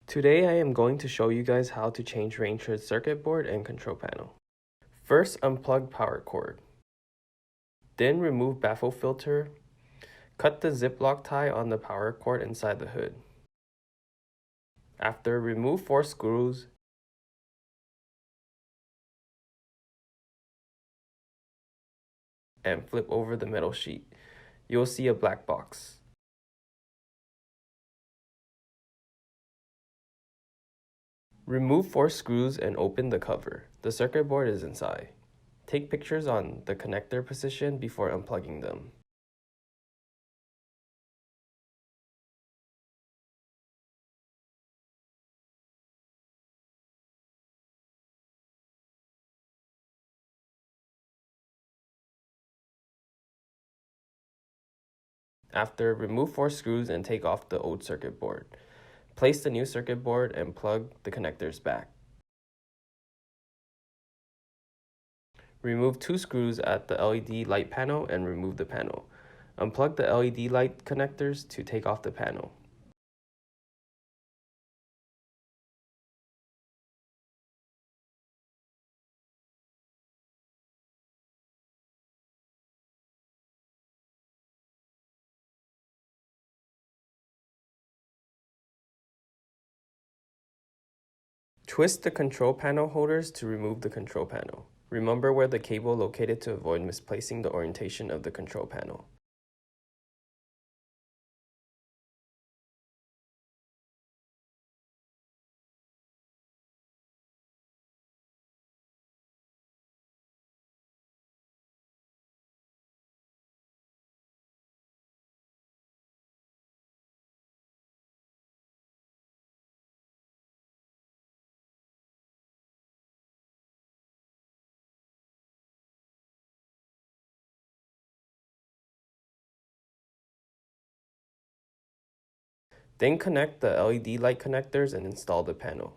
Today I am going to show you guys how to change range's circuit board and control panel. First, unplug power cord. Then remove baffle filter. Cut the ziplock tie on the power cord inside the hood. After, remove 4 screws and flip over the metal sheet. You'll see a black box. Remove 4 screws and open the cover. The circuit board is inside. Take pictures on the connector position before unplugging them. After, remove 4 screws and take off the old circuit board. Place the new circuit board and plug the connectors back. Remove 2 screws at the LED light panel and remove the panel. Unplug the LED light connectors to take off the panel. Twist the control panel holders to remove the control panel. Remember where the cable located to avoid misplacing the orientation of the control panel. Then connect the LED light connectors and install the panel.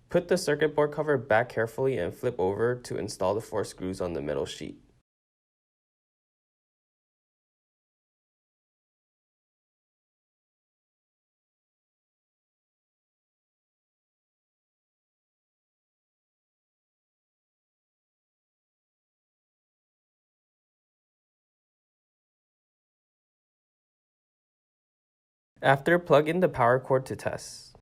Put the circuit board cover back carefully and flip over to install the 4 screws on the metal sheet. After, plug in the power cord to test.